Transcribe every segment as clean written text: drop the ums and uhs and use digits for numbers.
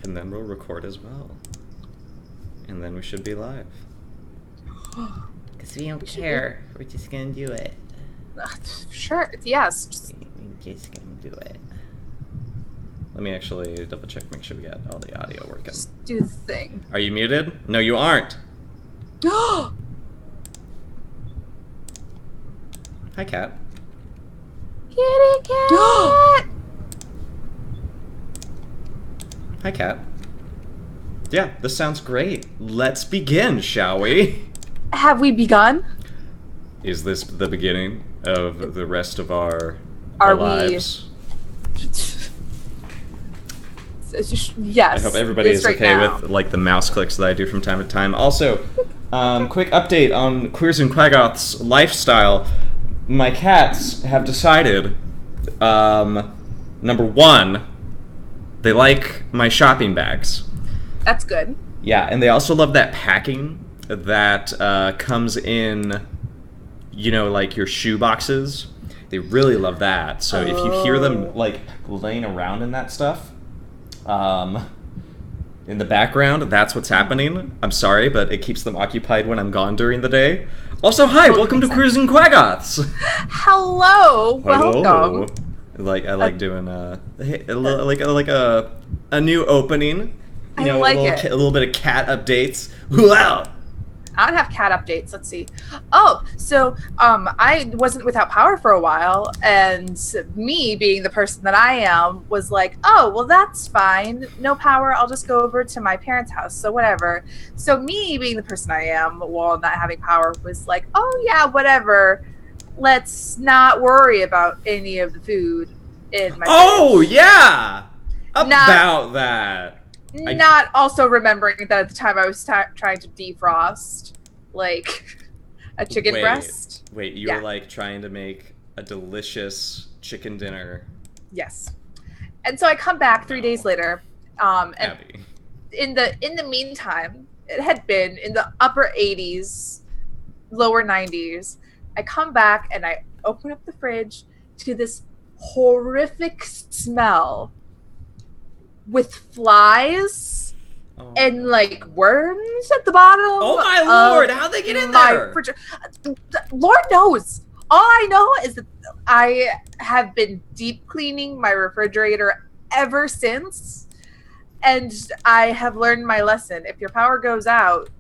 And then we'll record as well. And then we should be live. Because we don't care. We're just going to do it. Sure, yes. We're just going to do it. Let me actually double check, make sure we got all the audio working. Just do the thing. Are you muted? No, you aren't. Hi, Cat. Kitty cat! Hi, Cat. Yeah, this sounds great. Let's begin, shall we? Have we begun? Is this the beginning of the rest of our Are lives? Yes. I hope everybody is right okay now. with like the mouse clicks that I do from time to time. Also, quick update on Queers and Quaggoths lifestyle. My cats have decided, number one, they like my shopping bags. That's good. Yeah, and they also love that packing that comes in, you know, like your shoe boxes. They really love that. So if you hear them like laying around in that stuff, in the background, that's what's happening. I'm sorry, but it keeps them occupied when I'm gone during the day. Also, hi, welcome to Queers and Quaggoths. Hello, welcome. I like doing a new opening. You know, like a little bit of cat updates. Wow. I don't have cat updates. Let's see. Oh, so I wasn't without power for a while, and me being the person that I am was like, oh, well, that's fine. No power. I'll just go over to my parents' house. So whatever. So me being the person I am while not having power was like, oh yeah, whatever. Let's not worry about any of the food in my fridge. Yeah, about that. Not also remembering that at the time I was trying to defrost, like, a chicken breast. Wait, you were, like, trying to make a delicious chicken dinner. Yes. And so I come back 3 days later, and Abby. in the meantime, it had been in the upper 80s, lower 90s. I come back and I open up the fridge to this horrific smell with flies and like worms at the bottom. Oh my lord! How'd they get in there? Lord knows. All I know is that I have been deep cleaning my refrigerator ever since, and I have learned my lesson. If your power goes out,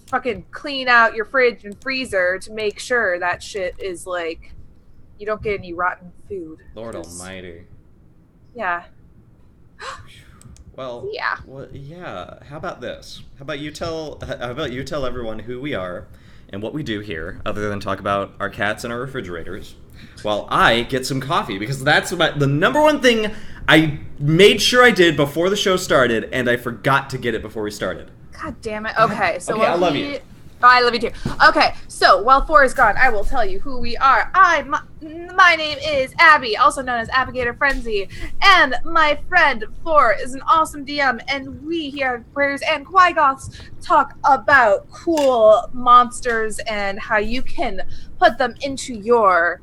fucking clean out your fridge and freezer to make sure that shit is like you don't get any rotten food. Lord Almighty. Yeah. Well, yeah. Well, yeah. How about this? How about you tell everyone who we are and what we do here, other than talk about our cats and our refrigerators, while I get some coffee, because that's the number one thing I made sure I did before the show started, and I forgot to get it before we started. God damn it. Okay, so okay, I love you. Oh, I love you too. Okay, so while Thor is gone, I will tell you who we are. My name is Abby, also known as abigatorfrenzy, and my friend Thor is an awesome DM, and we here at Queers and Quaggoths talk about cool monsters and how you can put them into your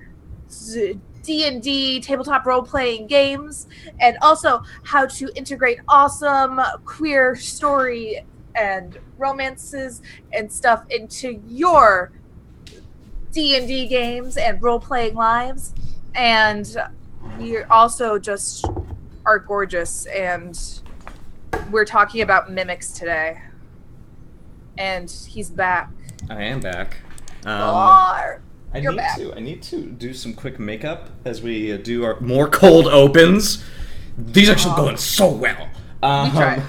D&D tabletop role-playing games, and also how to integrate awesome queer story and romances and stuff into your D&D games and role-playing lives. And we also just are gorgeous, and we're talking about mimics today. And he's back. I am back. I need to do some quick makeup as we do our more cold opens. These are actually going so well. We tried.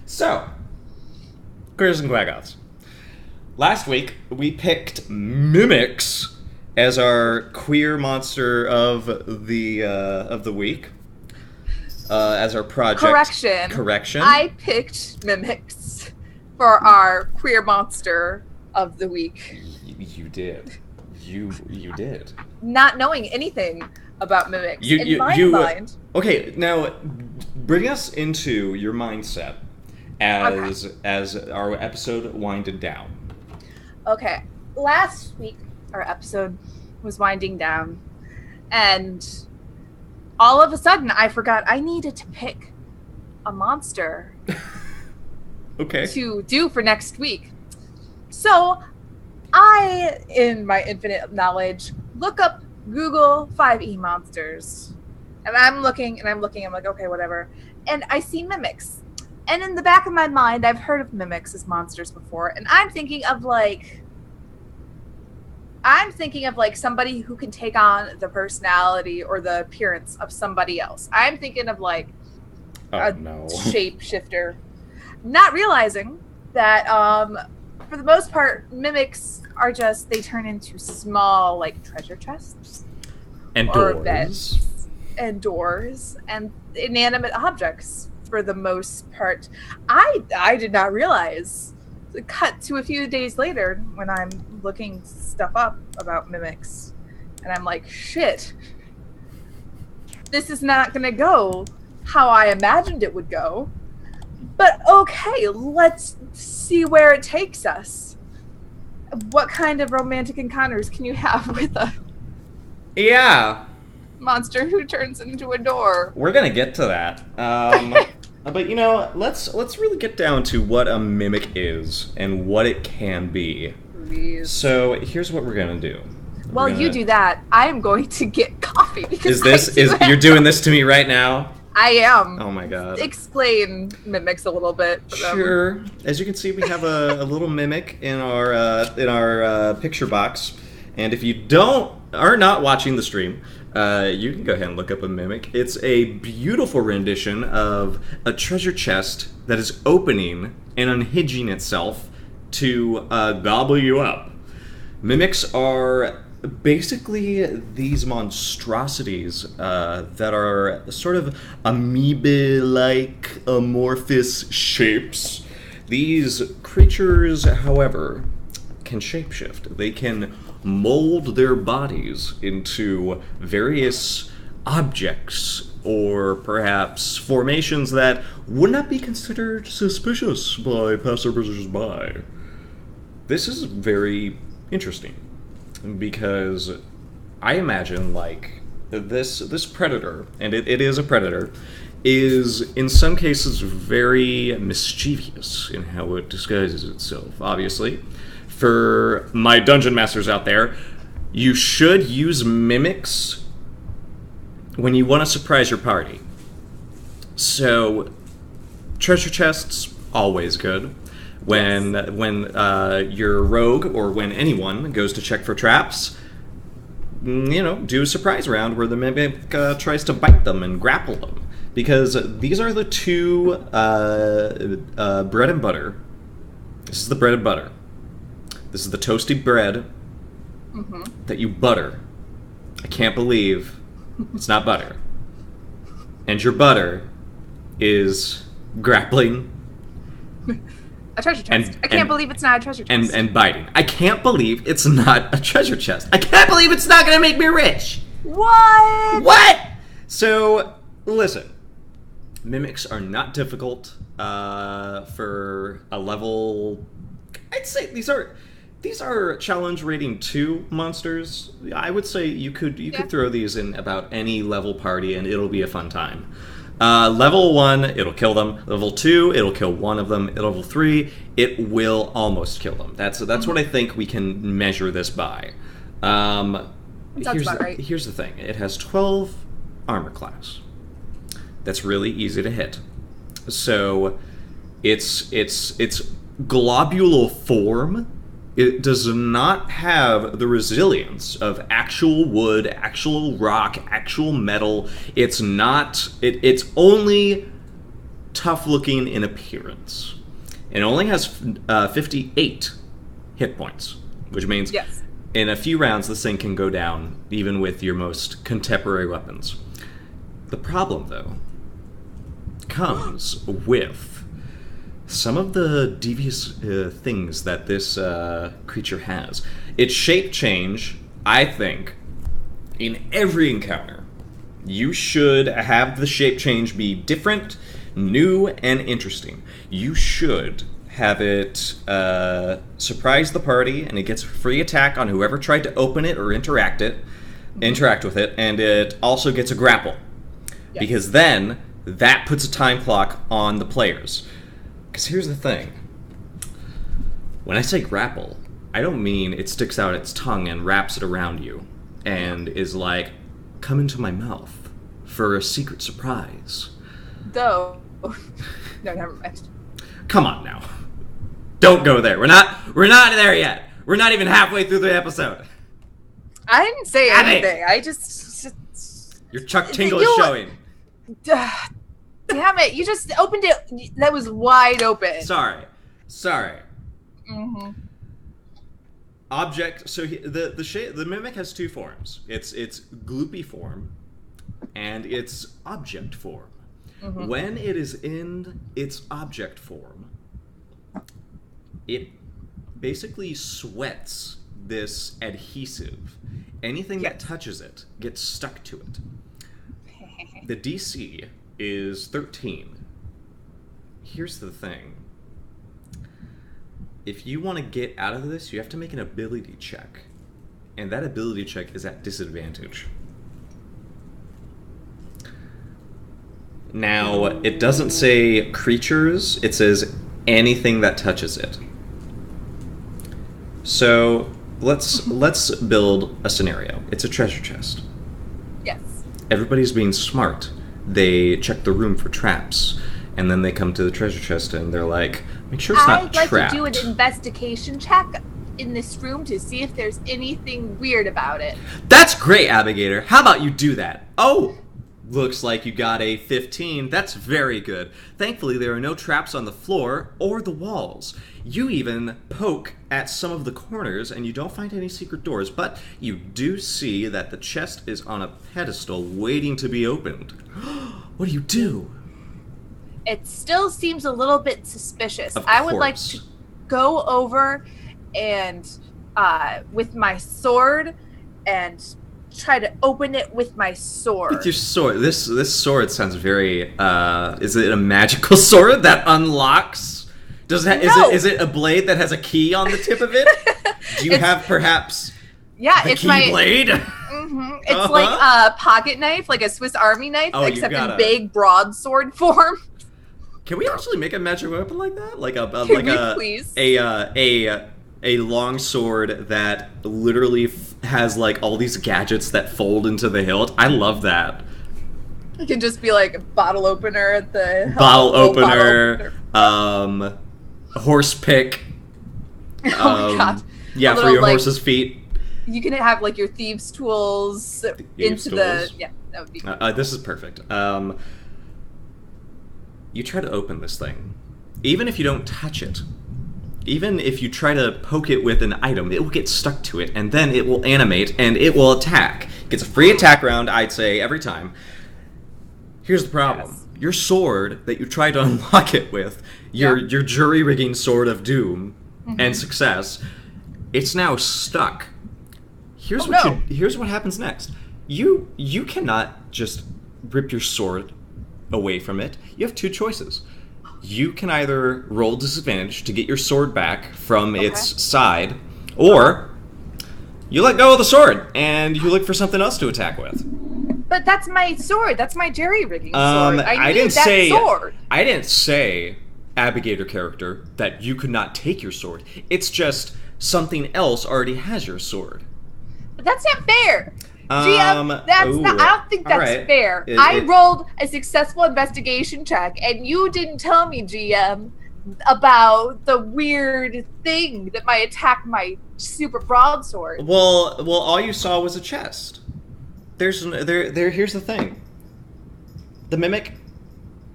So, Queers and Quaggoths. Last week, we picked mimics as our queer monster of the week. As our project. Correction. I picked mimics for our queer monster of the week. You did. You did. Not knowing anything about mimics in my mind. Okay, now bring us into your mindset as our episode winded down. Okay, last week our episode was winding down, and all of a sudden I forgot I needed to pick a monster Okay. to do for next week. So I, in my infinite knowledge, look up Google 5e monsters. And I'm looking, I'm like, okay, whatever. And I see mimics. And in the back of my mind, I've heard of mimics as monsters before. And I'm thinking of like somebody who can take on the personality or the appearance of somebody else. I'm thinking of like a shapeshifter. Not realizing that for the most part, mimics are just, they turn into small like treasure chests. And or doors. Beds, and doors and inanimate objects for the most part. I did not realize. Cut to a few days later when I'm looking stuff up about mimics, and I'm like, shit, this is not gonna go how I imagined it would go. But okay, let's see where it takes us. What kind of romantic encounters can you have with a monster who turns into a door? We're gonna get to that. But you know, let's really get down to what a mimic is and what it can be. Please. So here's what we're gonna do. While you do that, I am going to get coffee because you're doing this to me right now? I am. Oh my god. Explain mimics a little bit. Sure. As you can see, we have a little mimic in our picture box, and if you are not watching the stream, you can go ahead and look up a mimic. It's a beautiful rendition of a treasure chest that is opening and unhinging itself to gobble you up. Mimics are basically these monstrosities that are sort of amoeba-like amorphous shapes. These creatures, however, can shapeshift. They can mold their bodies into various objects or perhaps formations that would not be considered suspicious by passers-by. This is very interesting because I imagine like this predator, and it is a predator, is in some cases very mischievous in how it disguises itself, obviously. For my dungeon masters out there, you should use mimics when you want to surprise your party. So, treasure chests, always good. When your rogue or when anyone goes to check for traps, you know, do a surprise round where the mimic tries to bite them and grapple them. Because these are the two bread and butter. This is the bread and butter. This is the toasty bread that you butter. I can't believe it's not butter. And your butter is grappling. A treasure chest. I can't believe it's not a treasure chest. And biting. I can't believe it's not a treasure chest. I can't believe it's not going to make me rich. What? So, listen. Mimics are not difficult for a level... I'd say these are challenge rating 2 monsters. I would say you could throw these in about any level party and it'll be a fun time. Level 1, it'll kill them. Level 2, it'll kill one of them. Level 3, it will almost kill them. That's what I think we can measure this by. Sounds about right. Here's the thing. It has 12 armor class. That's really easy to hit. So its globule form, it does not have the resilience of actual wood, actual rock, actual metal. It's only tough looking in appearance. It only has 58 hit points, which means in a few rounds this thing can go down even with your most contemporary weapons. The problem, though, comes with some of the devious things that this creature has. Its shape change, I think, in every encounter, you should have the shape change be different, new, and interesting. You should have it surprise the party, and it gets a free attack on whoever tried to open it or interact with it, and it also gets a grapple. Yes. Because then that puts a time clock on the players. Because here's the thing. When I say grapple, I don't mean it sticks out its tongue and wraps it around you and is like, come into my mouth for a secret surprise. Though. No, never mind. Come on now. Don't go there. We're not there yet. We're not even halfway through the episode. I didn't say anything. I just your Chuck Tingle is showing. Damn it! You just opened it. That was wide open. Sorry. Mm-hmm. Object. So the mimic has two forms. It's gloopy form, and its object form. Mm-hmm. When it is in its object form, it basically sweats this adhesive. Anything that touches it gets stuck to it. The DC is 13. Here's the thing. If you want to get out of this, you have to make an ability check. And that ability check is at disadvantage. Now, it doesn't say creatures, it says anything that touches it. So, let's build a scenario. It's a treasure chest. Yes. Everybody's being smart. They check the room for traps, and then they come to the treasure chest and they're like, make sure it's not trapped. I'd like to do an investigation check in this room to see if there's anything weird about it. That's great, Abigator. How about you do that? Oh, looks like you got a 15. That's very good. Thankfully, there are no traps on the floor or the walls. You even poke at some of the corners and you don't find any secret doors, but you do see that the chest is on a pedestal waiting to be opened. What do you do? It still seems a little bit suspicious. Of I would like course. to go over and with my sword and try to open it with my sword. With your sword. This sword sounds very is it a magical sword that unlocks? Is it a blade that has a key on the tip of it? Do you have perhaps the it's key my blade? Mm-hmm. It's like a pocket knife, like a Swiss Army knife, except in big broadsword form. Can we actually make a magic weapon like that? Please? A long sword that literally has like all these gadgets that fold into the hilt. I love that. It can just be like a bottle opener at the bottle opener. Horse pick. Oh god. Yeah, for your horse's feet. You can have like your thieves' tools into the. Yeah, that would be cool. This is perfect. You try to open this thing. Even if you don't touch it, even if you try to poke it with an item, it will get stuck to it, and then it will animate, and it will attack. It gets a free attack round, I'd say, every time. Here's the problem. Yes. Your sword that you tried to unlock it with, your jury-rigging sword of doom and success, it's now stuck. Here's what happens next. You cannot just rip your sword away from it. You have two choices. You can either roll disadvantage to get your sword back from its side, or you let go of the sword and you look for something else to attack with. But that's my sword. That's my jerry-rigging sword. I need that sword. I didn't say, Abigator character, that you could not take your sword. It's just something else already has your sword. But that's not fair. GM, I don't think that's fair. I rolled a successful investigation check, and you didn't tell me, GM, about the weird thing that might attack my super broadsword. Well, all you saw was a chest. Here's the thing. The mimic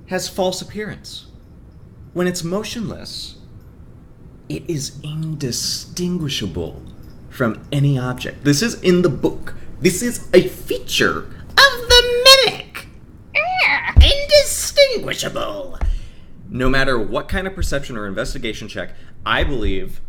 has false appearance. When it's motionless, it is indistinguishable from any object. This is in the book. This is a feature of the mimic. Indistinguishable. No matter what kind of perception or investigation check, I believe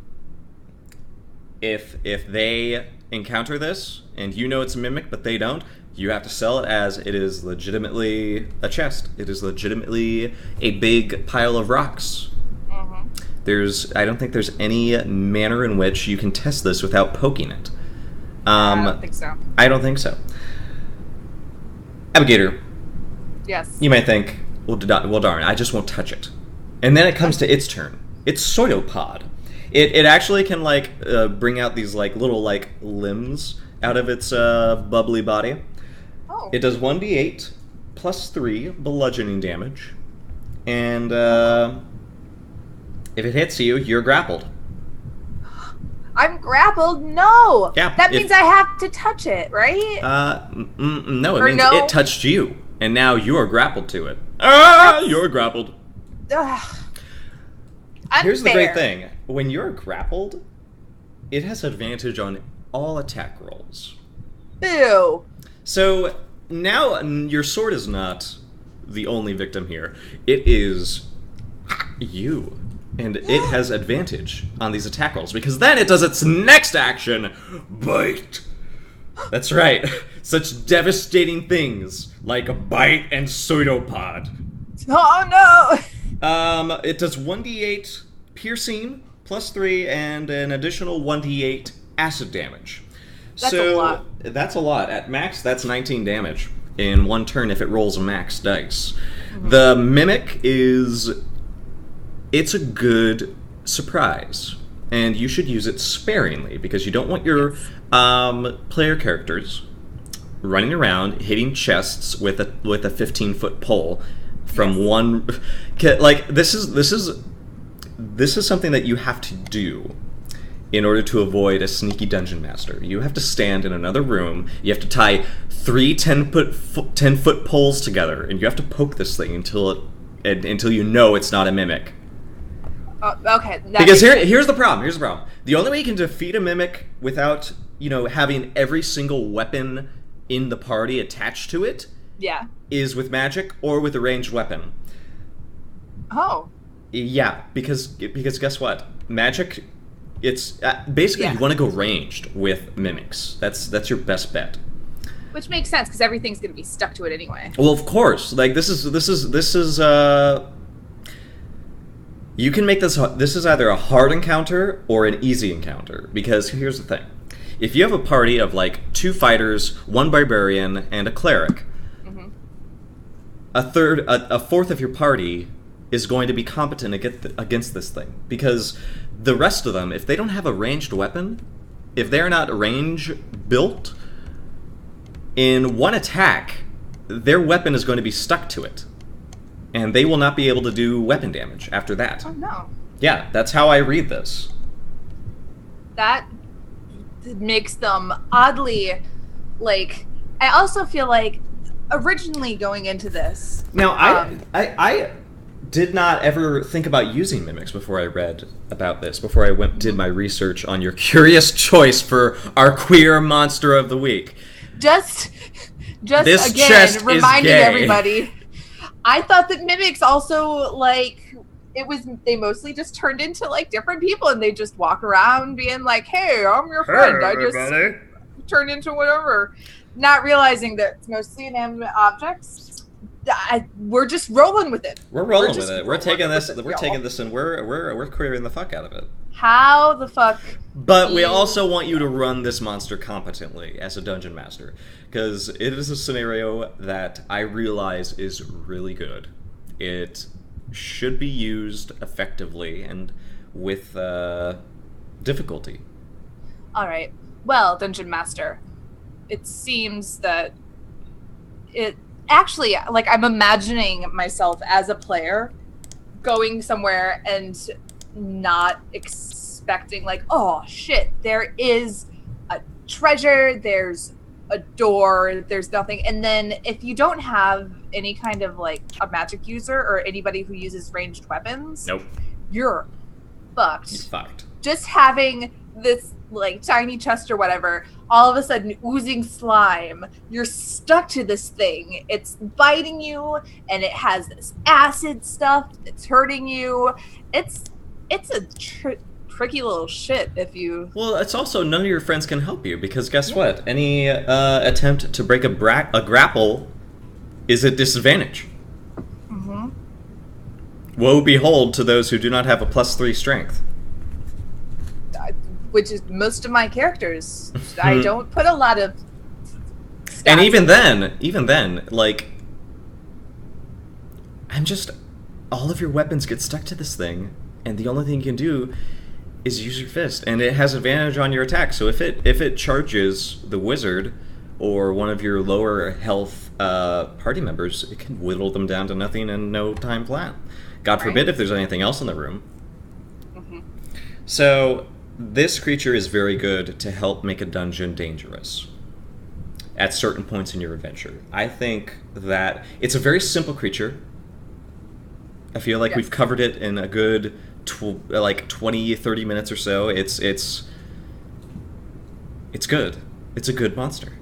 if they encounter this and you know it's a mimic but they don't, you have to sell it as it is legitimately a chest. It is legitimately a big pile of rocks. I don't think there's any manner in which you can test this without poking it. I don't think so. I don't think so. Abigator. Yes. You might think, Well, darn, I just won't touch it. And then it comes to its turn. It's pseudopod. It actually can, like, bring out these, like, little, like, limbs out of its bubbly body. Oh. It does 1d8 plus 3 bludgeoning damage. And if it hits you, you're grappled. I'm grappled? No! Yeah. That means I have to touch it, right? No, it means it touched you. And now you're grappled to it. You're grappled. Ugh. Here's the great thing. When you're grappled, it has advantage on all attack rolls. Boo. So now your sword is not the only victim here. It is you. And it has advantage on these attack rolls because then it does its next action, bite. That's right. Such devastating things like bite and pseudopod. Oh no! It does 1d8 piercing plus 3 and an additional 1d8 acid damage. That's a lot. That's a lot. At max, that's 19 damage in one turn if it rolls max dice. Mm-hmm. The mimic it's a good surprise, and you should use it sparingly because you don't want your player characters running around hitting chests with a 15-foot pole from one. Like this is something that you have to do in order to avoid a sneaky dungeon master. You have to stand in another room. You have to tie 3 10-foot poles together, and you have to poke this thing until you know it's not a mimic. Okay. Because here's the problem. The only way you can defeat a mimic without, having every single weapon in the party attached to it is with magic or with a ranged weapon. Oh. Yeah, because guess what? Magic, it's basically you want to go ranged with mimics. That's your best bet. Which makes sense because everything's going to be stuck to it anyway. Well, of course. Like this is you can make this is either a hard encounter or an easy encounter, because here's the thing. If you have a party of, like, 2 fighters, 1 barbarian, and a cleric, mm-hmm. a fourth of your party is going to be competent against this thing, because the rest of them, if they don't have a ranged weapon, if they're not range built, in one attack, their weapon is going to be stuck to it. And they will not be able to do weapon damage after that. Oh, no. Yeah, that's how I read this. That makes them oddly, like... I also feel like, originally going into this... Now, I did not ever think about using mimics before I read about this, before I did my research on your curious choice for our queer monster of the week. Just this again, reminding everybody... I thought that mimics also, like, they mostly just turned into, like, different people, and they just walk around being like, hey, I'm your friend. I just turned into whatever. Not realizing that it's mostly inanimate objects. We're just rolling with it. We're rolling with it. We're taking this and we're queering the fuck out of it. How the fuck? But we also want you to run this monster competently as a dungeon master, because it is a scenario that I realize is really good. It should be used effectively and with difficulty. All right. Well, dungeon master, it seems that it actually, like, I'm imagining myself as a player going somewhere and not expecting, like, oh shit, there is a treasure, there's a door, there's nothing. And then if you don't have any kind of, like, a magic user or anybody who uses ranged weapons, nope, you're fucked. You're fucked. Just having this, like, tiny chest or whatever, all of a sudden oozing slime, you're stuck to this thing, it's biting you, and it has this acid stuff that's hurting you. It's a tricky little shit if you... Well, it's also none of your friends can help you, because guess what? Any attempt to break a grapple is a disadvantage. Mm-hmm. Woe behold to those who do not have a +3 strength. Which is most of my characters. I don't put a lot of stats. And even then, like... all of your weapons get stuck to this thing, and the only thing you can do is use your fist, and it has advantage on your attack. So if it charges the wizard or one of your lower health party members, it can whittle them down to nothing in no time flat. God forbid if there's anything else in the room. Mm-hmm. So this creature is very good to help make a dungeon dangerous at certain points in your adventure. I think that it's a very simple creature. I feel like we've covered it in a good 20, 30 minutes or so. It's good. It's a good monster.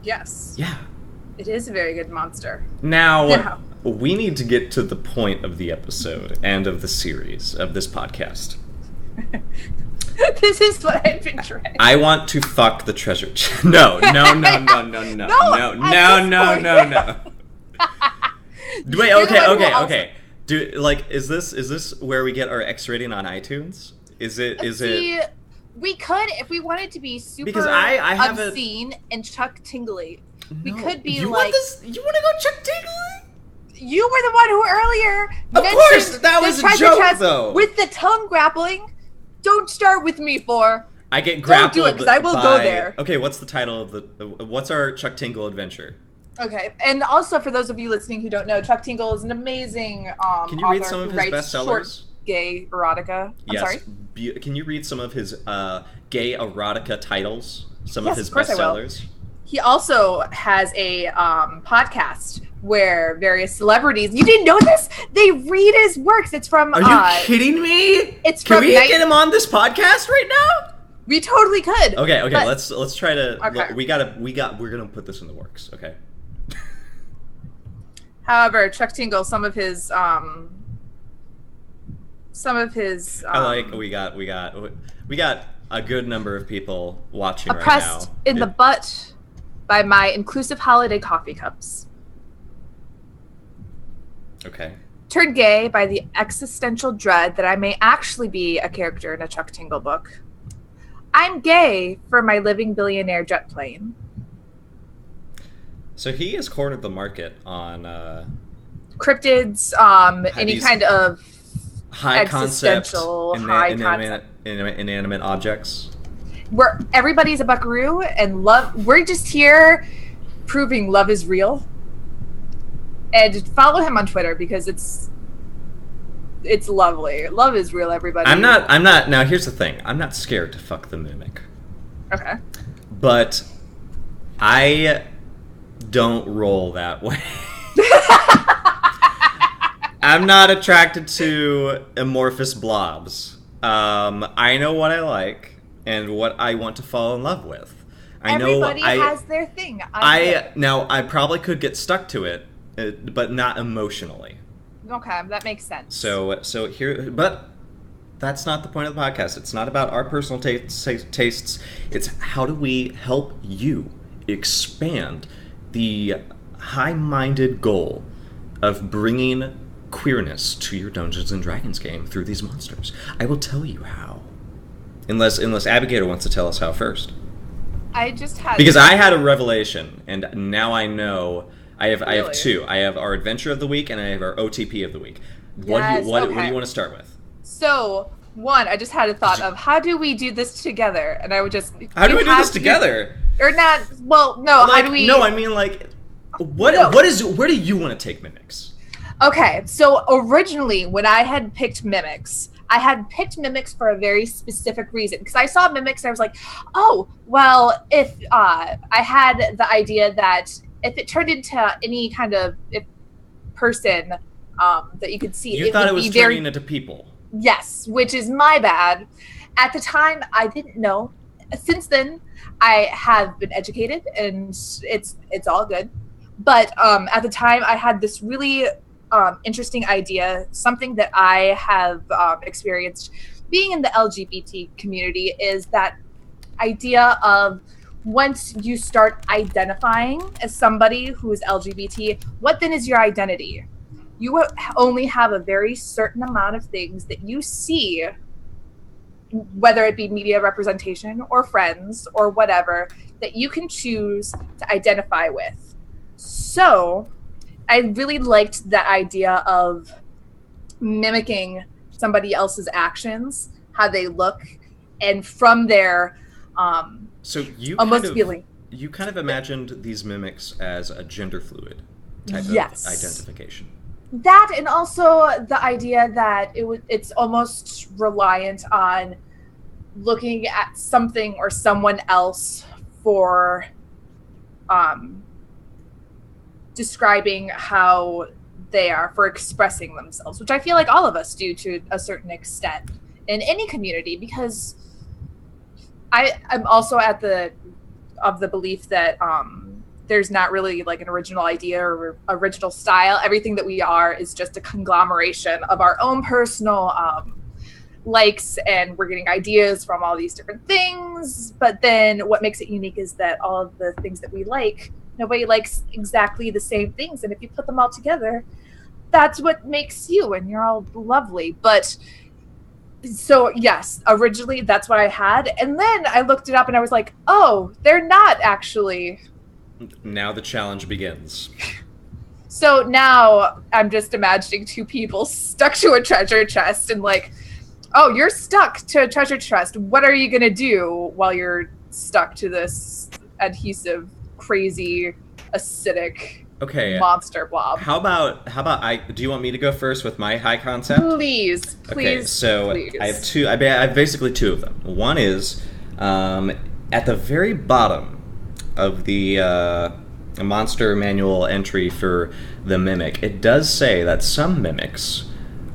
Yes. Yeah. It is a very good monster. Now, we need to get to the point of the episode and of the series of this podcast. This is what I've been trying. I want to fuck the treasure chest. No. Wait, okay. Is this where we get our X rating on iTunes? Is it? We could, if we wanted to be super because I have obscene and Chuck Tingly. We could be you like... You want to go Chuck Tingly? You were the one who earlier Of course! That was a joke, though! With the tongue grappling. Don't start with me, For. I get grappled. Don't do it, because I will go there. Okay, what's the title of what's our Chuck Tingle adventure? Okay, and also for those of you listening who don't know, Chuck Tingle is an amazing Can you read some of his bestsellers? Short gay erotica. I'm sorry? Can you read some of his gay erotica titles? Some of his course bestsellers? He also has a podcast where various celebrities... You didn't know this? They read his works. It's from... Are you kidding me? Can we get him on this podcast right now? We totally could. Okay, but, let's try to... Okay. We're gonna put this in the works, okay? However, Chuck Tingle, some of his I like we got a good number of people watching right now. Oppressed in the butt by my inclusive holiday coffee cups. Okay. Turned gay by the existential dread that I may actually be a character in a Chuck Tingle book. I'm gay for my living billionaire jet plane. So he has cornered the market on cryptids, any kind of high concept, inanimate objects. Where everybody's a buckaroo and love. We're just here proving love is real. And follow him on Twitter because it's lovely. Love is real, everybody. I'm not. Now here's the thing. I'm not scared to fuck the mimic. Okay. But I don't roll that way. I'm not attracted to amorphous blobs. I know what I like and what I want to fall in love with. Everybody has their thing. Now I probably could get stuck to it, but not emotionally. Okay, that makes sense. So here, but that's not the point of the podcast. It's not about our personal tastes. It's how do we help you expand the high-minded goal of bringing queerness to your Dungeons and Dragons game through these monsters. I will tell you how. Unless Abigator wants to tell us how first. Because I had a revelation, and now I know. I have two. I have our adventure of the week, and I have our OTP of the week. What do you want to start with? So, one, I just had a thought of how do we do this together, and I would just. How do we do this together? Or not? Well, no. How do we? No, I mean Where do you want to take mimics? Okay, so originally when I had picked mimics, I had picked mimics for a very specific reason. Because I saw mimics and I was like, oh, well, if I had the idea that if it turned into any kind of person that you could see, you thought it was turning into people. Yes, which is my bad. At the time, I didn't know. Since then, I have been educated, and it's all good. But at the time, I had this really interesting idea, something that I have experienced being in the LGBT community, is that idea of once you start identifying as somebody who is LGBT, what then is your identity? You only have a very certain amount of things that you see, whether it be media representation or friends or whatever, that you can choose to identify with. So I really liked that idea of mimicking somebody else's actions, how they look, and from there, So almost feeling. You kind of imagined these mimics as a gender fluid type of Yes. identification. That, and also the idea that it's almost reliant on looking at something or someone else for describing how they are, for expressing themselves, which I feel like all of us do to a certain extent in any community, because I'm also of the belief that there's not really like an original idea or original style. Everything that we are is just a conglomeration of our own personal likes, and we're getting ideas from all these different things. But then what makes it unique is that all of the things that we like, nobody likes exactly the same things. And if you put them all together, that's what makes you, and you're all lovely. But so yes, originally that's what I had. And then I looked it up and I was like, oh, they're not actually. Now the challenge begins. So now I'm just imagining two people stuck to a treasure chest and like, oh, you're stuck to a treasure chest. What are you going to do while you're stuck to this adhesive, crazy, acidic monster blob? How about do you want me to go first with my high concept? Please. Okay, so please. I have two. I have basically two of them. One is at the very bottom of the monster manual entry for the mimic. It does say that some mimics,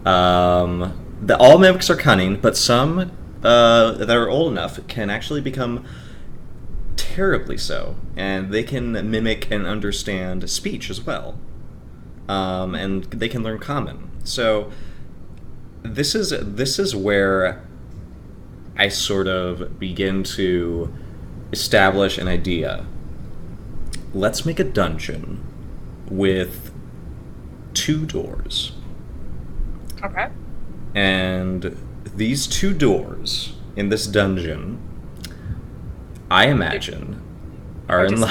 that all mimics are cunning, but some that are old enough can actually become terribly so, and they can mimic and understand speech as well, and they can learn common. So this is where I sort of begin to establish an idea. Let's make a dungeon with 2 doors. Okay. And these 2 doors in this dungeon, I imagine, are in love.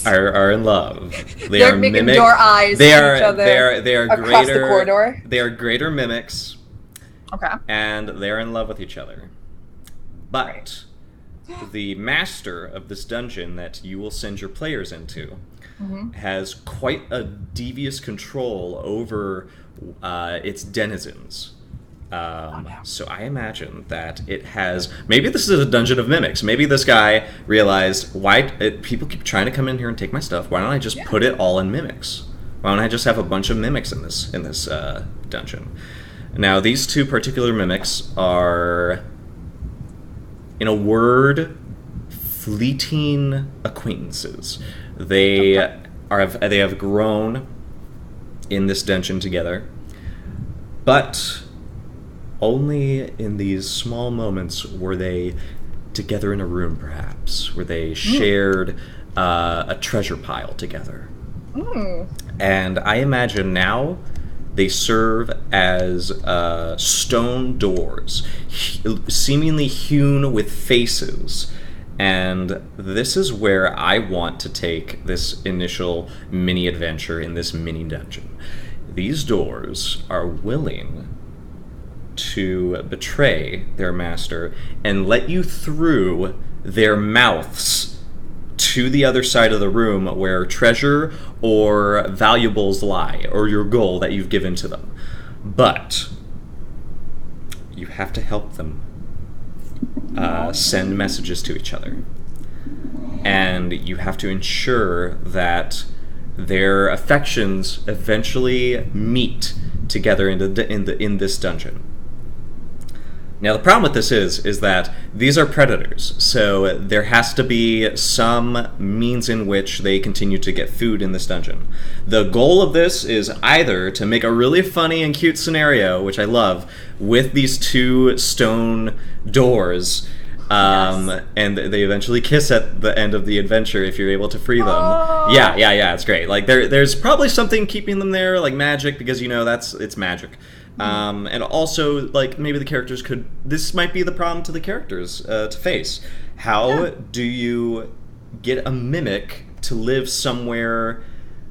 Are in love. They're making door eyes they at are, each other they are across greater, the corridor. They are greater mimics. Okay. And they're in love with each other. But the master of this dungeon that you will send your players into has quite a devious control over its denizens. So I imagine that it has... Maybe this is a dungeon of mimics. Maybe this guy realized, people keep trying to come in here and take my stuff. Why don't I just put it all in mimics? Why don't I just have a bunch of mimics in this dungeon? Now, these 2 particular mimics are, in a word, fleeting acquaintances. They have grown in this dungeon together, but only in these small moments were they together in a room, perhaps, where they shared a treasure pile together. And I imagine now they serve as stone doors, seemingly hewn with faces. And this is where I want to take this initial mini adventure in this mini dungeon. These doors are willing to betray their master and let you through their mouths to the other side of the room where treasure or valuables lie, or your goal that you've given to them. But you have to help them send messages to each other. And you have to ensure that their affections eventually meet together in this dungeon. Now, the problem with this is that these are predators, so there has to be some means in which they continue to get food in this dungeon. The goal of this is either to make a really funny and cute scenario, which I love, with these 2 stone doors, and they eventually kiss at the end of the adventure if you're able to free them. Oh. Yeah, it's great. Like there's probably something keeping them there, like magic, because it's magic. And also, like, maybe the characters this might be the problem to the characters to face. How do you get a mimic to live somewhere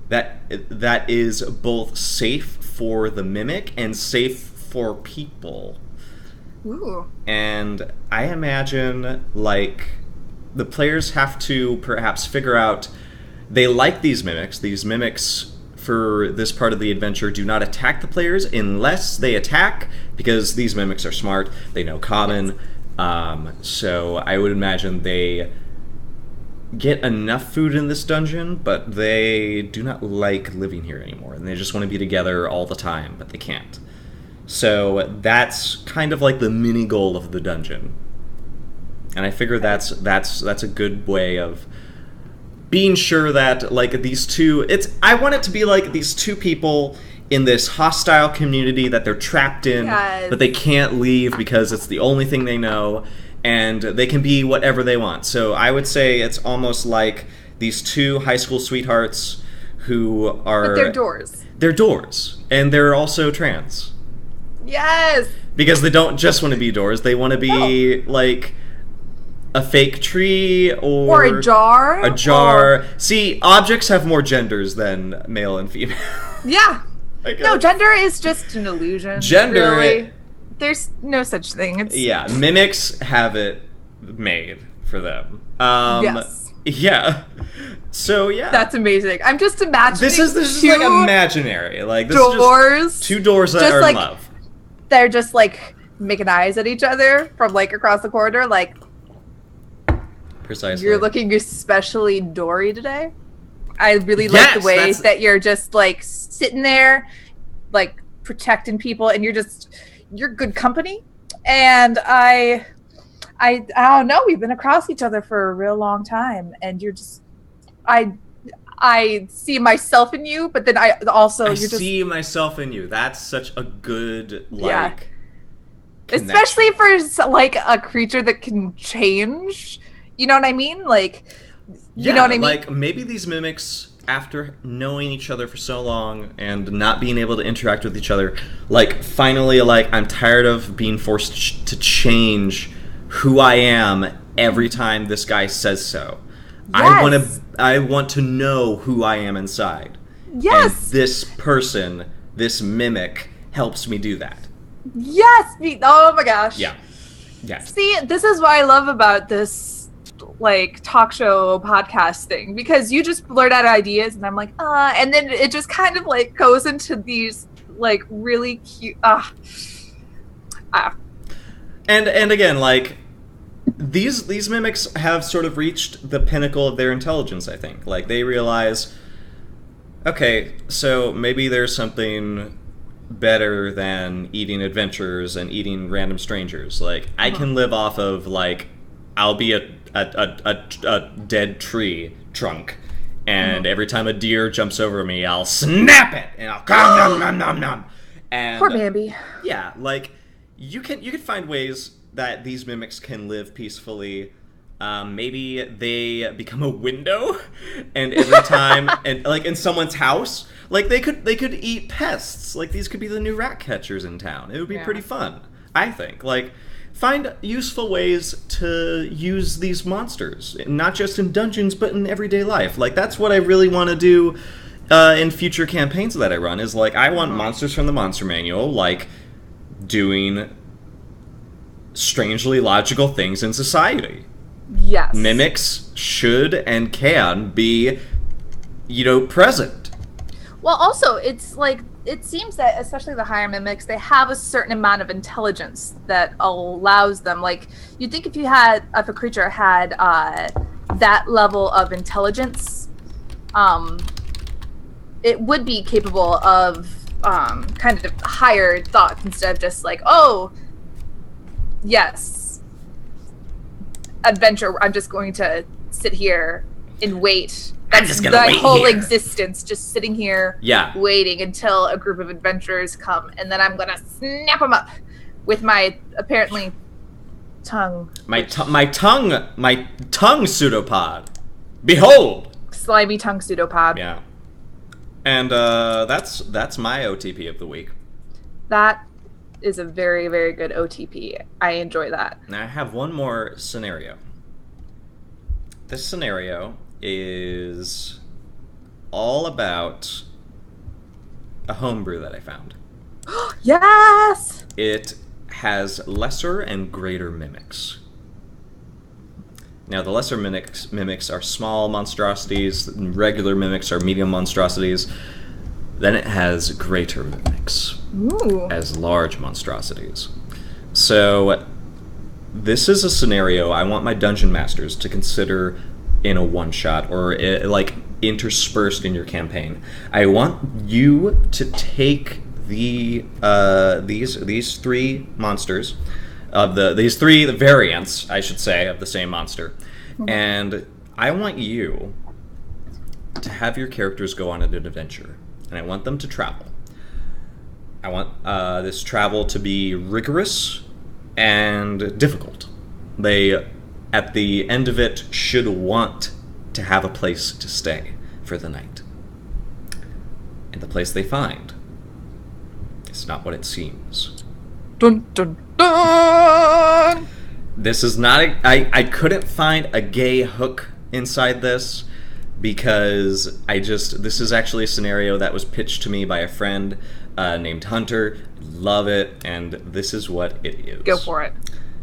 that is both safe for the mimic and safe for people. Ooh. And I imagine, like, the players have to perhaps figure out they like these mimics. These mimics, for this part of the adventure, do not attack the players unless they attack, because these mimics are smart. They know common. So I would imagine they get enough food in this dungeon, but they do not like living here anymore, and they just want to be together all the time, but they can't. So that's kind of like the mini goal of the dungeon. And I figure that's a good way of being sure that, like, these two... I want it to be like these two people in this hostile community that they're trapped in, Yes. but they can't leave because it's the only thing they know, and they can be whatever they want. So I would say it's almost like these two high school sweethearts who are... But they're doors. They're doors, and they're also trans. Yes! Because they don't just want to be doors, they want to be, like... a fake tree, or a jar. A jar. See, objects have more genders than male and female. Yeah. No, gender is just an illusion. Gender. Really. There's no such thing. It's... Yeah, mimics have it made for them. Yes. Yeah. So yeah. That's amazing. I'm just imagining. This is like imaginary. Like, this doors. is just two doors that are in love. They're just like making eyes at each other from like across the corridor, like. Precisely. You're looking especially Dory today. I really like the way that you're just like sitting there, like protecting people, and you're good company. And I don't know. We've been across each other for a real long time, and you're just, I see myself in you, but then I see myself in you. That's such a good like. Yeah. Especially for like a creature that can change. You know what I mean? Like, you know what I mean? Like, maybe these mimics, after knowing each other for so long and not being able to interact with each other, like, finally, like, I'm tired of being forced to change who I am every time this guy says so. Yes. I want to know who I am inside. Yes. And this person, this mimic, helps me do that. Yes. Oh my gosh. Yeah. Yes. See, this is what I love about this like talk show podcast thing, because you just blurt out ideas and I'm like, and then it just kind of like goes into these like really cute And again, like, these mimics have sort of reached the pinnacle of their intelligence, I think. Like, they realize, okay, so maybe there's something better than eating adventurers and eating random strangers. Like, I can live off of, like, I'll be a dead tree trunk, and every time a deer jumps over me, I'll snap it, and I'll nom nom nom nom. And poor Bambi. Yeah, like, you can find ways that these mimics can live peacefully. Maybe they become a window, and every time, and like in someone's house, like they could eat pests. Like, these could be the new rat catchers in town. It would be pretty fun, I think. Like, find useful ways to use these monsters, not just in dungeons, but in everyday life. Like, that's what I really want to do in future campaigns that I run, is, like, I want monsters from the Monster Manual, like, doing strangely logical things in society. Yes. Mimics should and can be, present. Well, also, it's like, it seems that especially the higher mimics, they have a certain amount of intelligence that allows them, like, you'd think if a creature had that level of intelligence, it would be capable of kind of higher thoughts instead of just like, oh, yes, adventure, I'm just going to sit here and wait. That's my whole existence, just sitting here waiting until a group of adventurers come, and then I'm going to snap them up with my, apparently, tongue. My tongue pseudopod. Behold! Slimy tongue pseudopod. Yeah. And that's my OTP of the week. That is a very, very good OTP. I enjoy that. Now I have one more scenario. This scenario is all about a homebrew that I found. Yes! It has lesser and greater mimics. Now, the lesser mimics are small monstrosities, regular mimics are medium monstrosities. Then it has greater mimics as large monstrosities. So, this is a scenario I want my dungeon masters to consider in a one-shot, or like interspersed in your campaign. I want you to take these three monsters of these three variants, I should say, of the same monster, and I want you to have your characters go on an adventure, and I want them to travel. I want this travel to be rigorous and difficult. They, at the end of it, should want to have a place to stay for the night. And the place they find is not what it seems. Dun dun dun! This is not I couldn't find a gay hook inside this because this is actually a scenario that was pitched to me by a friend named Hunter. Love it, and this is what it is. Go for it.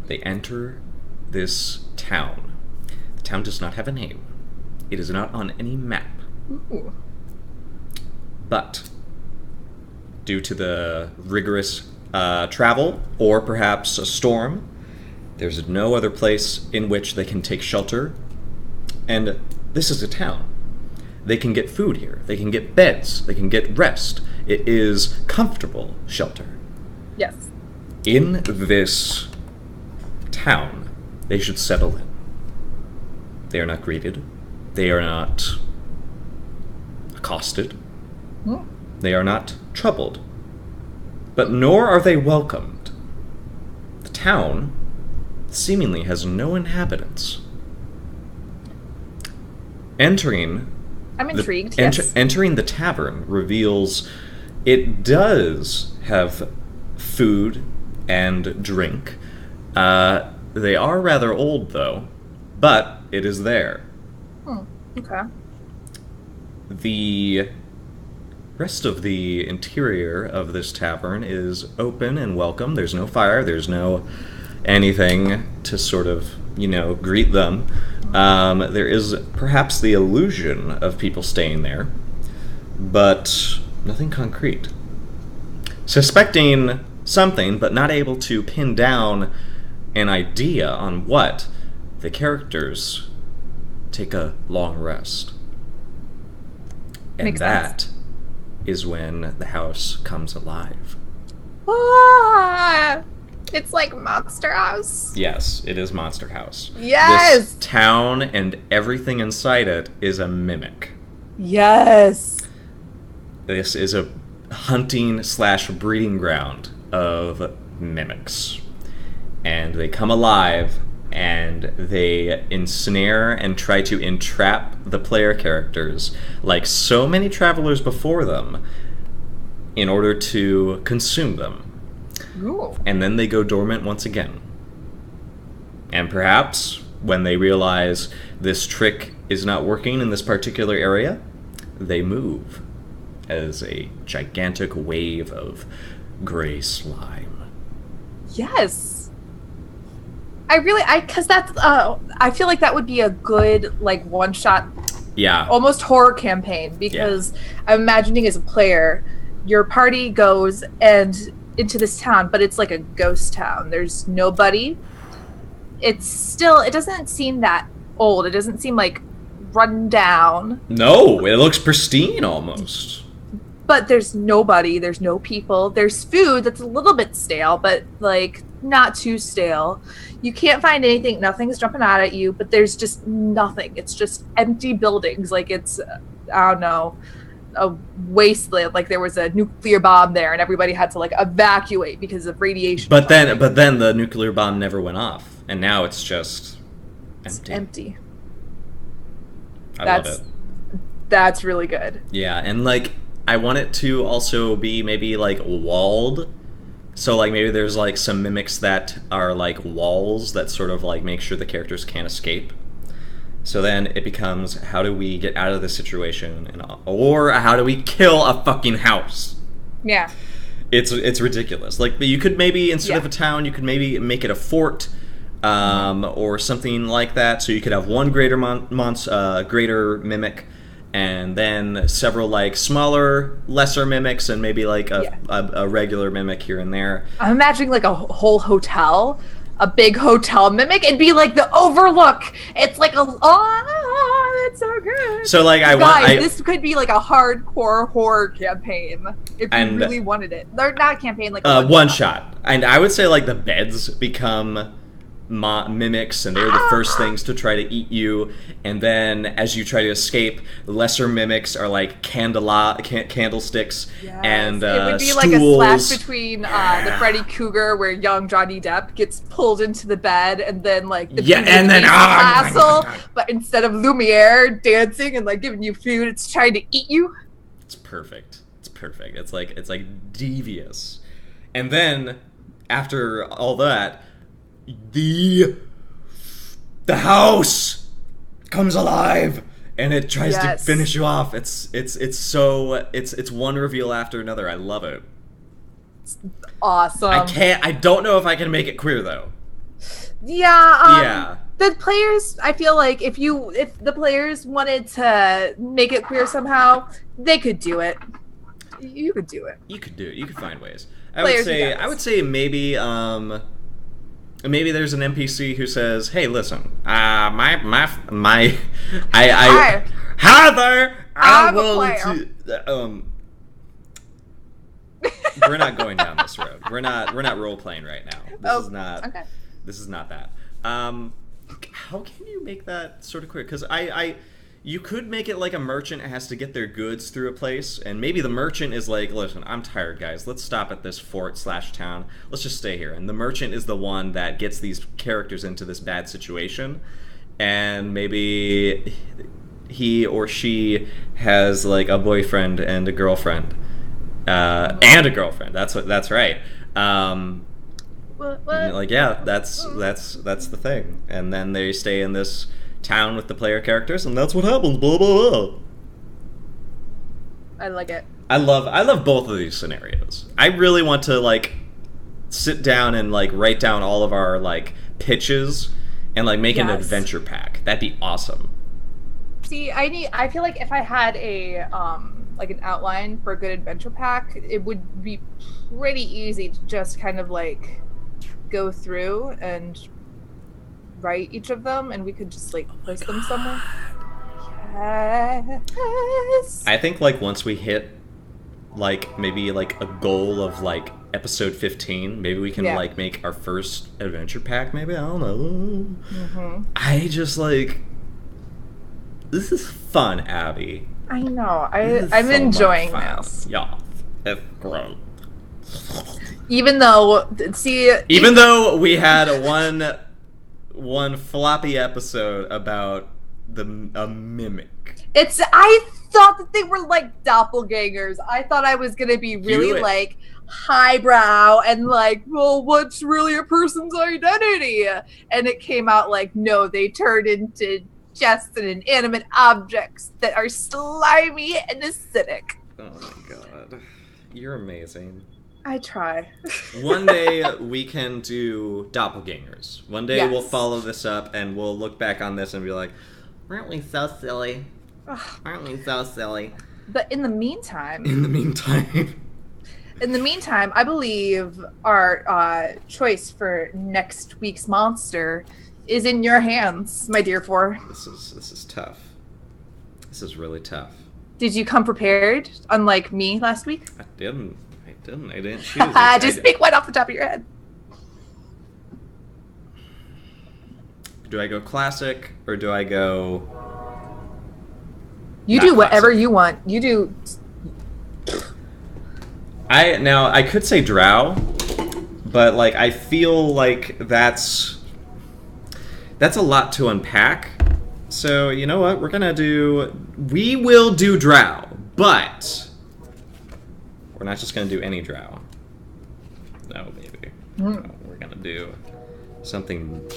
They enter this town. The town does not have a name. It is not on any map. Ooh. But due to the rigorous travel, or perhaps a storm, there's no other place in which they can take shelter. And this is a town. They can get food here. They can get beds. They can get rest. It is comfortable shelter. Yes. In this town, they should settle in. They are not greeted. They are not accosted. They are not troubled. But nor are they welcomed. The town seemingly has no inhabitants. I'm intrigued, yes. Entering the tavern reveals it does have food and drink. They are rather old, though, but it is there. Okay. The rest of the interior of this tavern is open and welcome. There's no fire. There's no anything to sort of, greet them. There is perhaps the illusion of people staying there, but nothing concrete. Suspecting something, but not able to pin down an idea on what, the characters take a long rest. And Makes that sense. is when the house comes alive. Ah, it's like Monster House. Yes, it is Monster House. Yes! This town and everything inside it is a mimic. Yes. This is a hunting/breeding ground of mimics. And they come alive and they ensnare and try to entrap the player characters, like so many travelers before them, in order to consume them. Ooh. And then they go dormant once again. And perhaps, when they realize this trick is not working in this particular area, they move as a gigantic wave of gray slime. Yes. Because that's, I feel like that would be a good, one-shot, almost horror campaign, because I'm imagining as a player, your party goes into this town, but it's like a ghost town. There's nobody. It doesn't seem that old. It doesn't seem like run down. No, it looks pristine almost. But there's nobody, there's no people. There's food that's a little bit stale, but not too stale. You can't find anything, nothing's jumping out at you, but there's just nothing. It's just empty buildings, it's, I don't know, a wasteland, there was a nuclear bomb there and everybody had to evacuate because of radiation. But then the nuclear bomb never went off, and now it's just empty. It's empty. Love it. That's really good. Yeah, and I want it to also be maybe walled. So maybe there's some mimics that are walls that sort of make sure the characters can't escape. So then it becomes, how do we get out of this situation, or how do we kill a fucking house? Yeah. It's ridiculous. Like, you could maybe, instead of a town, you could maybe make it a fort, or something like that. So you could have one greater greater mimic, and then several like smaller, lesser mimics, and maybe like a regular mimic here and there. I'm imagining like a whole hotel, a big hotel mimic. It'd be like the Overlook. It's like it's so good. So like this could be like a hardcore horror campaign if you really wanted it. They're not a campaign, like a one shot. And I would say like the beds become mimics, and they're the first things to try to eat you, and then as you try to escape, lesser mimics are like candlesticks, and it would be stools. like a slash between the Freddy Krueger, where young Johnny Depp gets pulled into the bed, and then like the castle, but instead of Lumiere dancing and like giving you food, it's trying to eat you. It's perfect. It's like devious. And then after all that, the house comes alive, and it tries to finish you off. It's one reveal after another. I love it. It's awesome. I don't know if I can make it queer though. Yeah. The players, I feel like if the players wanted to make it queer somehow, they could do it. You could do it. You could do it. You could find ways. I would say maybe maybe there's an NPC who says, "Hey, listen, Heather, we're not going down this road. We're not role playing right now. This is not that. How can you make that sort of queer? Because you could make it like a merchant has to get their goods through a place, and maybe the merchant is like, listen, I'm tired, guys. Let's stop at this fort/town. Let's just stay here. And the merchant is the one that gets these characters into this bad situation, and maybe he or she has like a boyfriend and a girlfriend, That's right. What? Like, yeah, that's the thing. And then they stay in this town with the player characters, and that's what happens. Blah blah blah. I like it. I love both of these scenarios. I really want to like sit down and like write down all of our like pitches and like make an adventure pack. That'd be awesome. See, I feel like if I had a like an outline for a good adventure pack, it would be pretty easy to just kind of like go through and write each of them, and we could just like post them somewhere. Yes. I think like once we hit like maybe like a goal of like episode 15, maybe we can like make our first adventure pack. Maybe, I don't know. Mm-hmm. I just like, this is fun, Abby. I know. I'm enjoying this. Yeah, it's great. Even though we had one floppy episode about a mimic. I thought that they were like doppelgangers. I thought I was gonna be really like highbrow and like, well, what's really a person's identity? And it came out like, no, they turned into just an inanimate objects that are slimy and acidic. Oh my god, you're amazing. I try. One day we can do doppelgangers. One day we'll follow this up and we'll look back on this and be like, aren't we so silly? Aren't we so silly? But in the meantime, I believe our choice for next week's monster is in your hands, my dear Four. This is tough. This is really tough. Did you come prepared, unlike me last week? I didn't choose. Just pick one off the top of your head. Do I go classic or do I go? You do whatever you want. You do. I could say drow, but like I feel like that's a lot to unpack. So you know what? We will do drow, but we're not just gonna do any drow. No, baby. No, we're gonna do something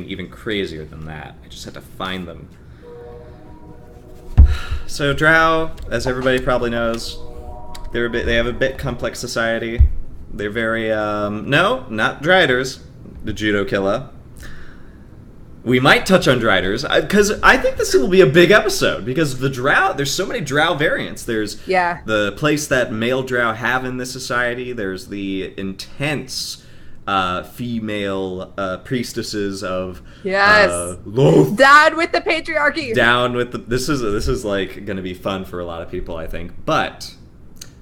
even crazier than that. I just have to find them. So Drow, as everybody probably knows, they have a bit complex society. They're very no, not Driders, the judo killer. We might touch on Driders because I think this will be a big episode because the Drow. There's so many Drow variants. There's the place that male Drow have in this society. There's the intense female priestesses of Loth. Down with the patriarchy. Down with the. This is like going to be fun for a lot of people, I think. But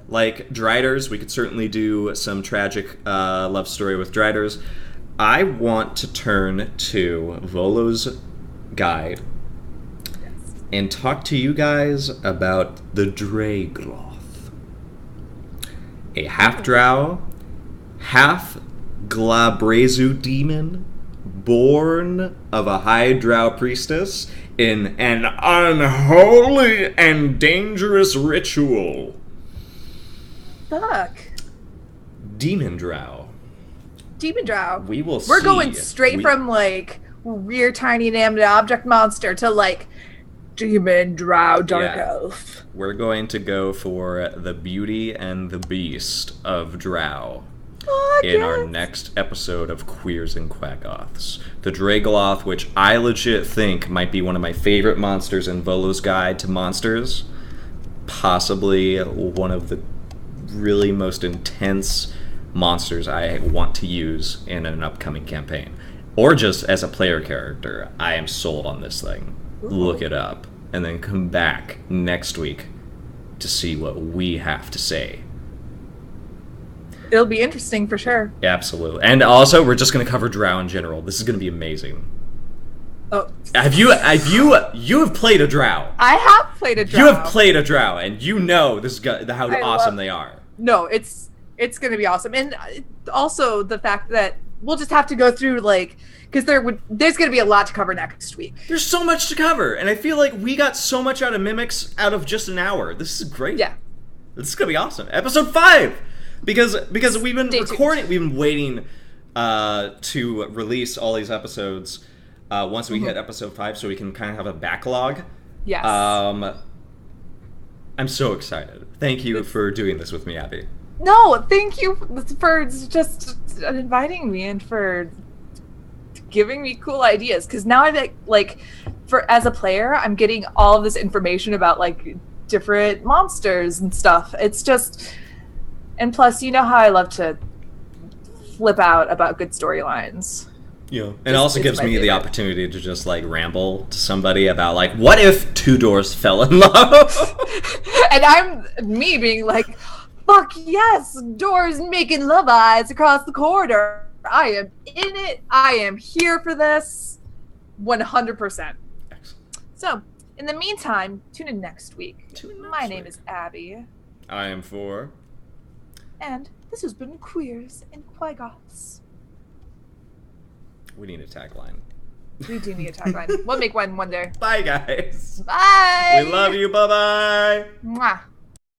like Driders, we could certainly do some tragic love story with Driders. I want to turn to Volo's guide and talk to you guys about the Quaggoth, a half-drow, half-glabrezu demon born of a high drow priestess in an unholy and dangerous ritual. Fuck. Demon drow. Demon Drow. We're going straight from like weird tiny inanimate object monster to like Demon Drow Dark Elf. We're going to go for the beauty and the beast of Drow in our next episode of Queers and Quaggoths. The Quaggoth, which I legit think might be one of my favorite monsters in Volo's Guide to Monsters. Possibly one of the really most intense monsters I want to use in an upcoming campaign. Or just as a player character. I am sold on this thing. Ooh. Look it up. And then come back next week to see what we have to say. It'll be interesting for sure. Absolutely. And also, we're just going to cover Drow in general. This is going to be amazing. Oh. You have played a Drow. I have played a Drow. You have played a Drow, and you know this how awesome they are. No, it's going to be awesome. And also the fact that we'll just have to go through, like, because there's going to be a lot to cover next week. There's so much to cover. And I feel like we got so much out of Mimics out of just an hour. This is great. Yeah. This is going to be awesome. Episode 5! Because we've been recording, we've been waiting to release all these episodes once we hit episode 5 so we can kind of have a backlog. Yes. I'm so excited. Thank you for doing this with me, Abby. No, thank you for just inviting me and for giving me cool ideas. Because now I like, as a player, I'm getting all of this information about like different monsters and stuff. It's just, and plus, you know how I love to flip out about good storylines. Yeah, and it also gives me the opportunity to just like ramble to somebody about like, what if two doors fell in love? And I'm me being like, fuck yes, doors making love eyes across the corridor. I am in it. I am here for this 100%. Excellent. So, in the meantime, tune in next week. My name is Abby. I am 4. And this has been Queers and Quaggoths. We need a tagline. We do need a tagline. We'll make one day. Bye, guys. Bye. We love you. Bye-bye. Mwah.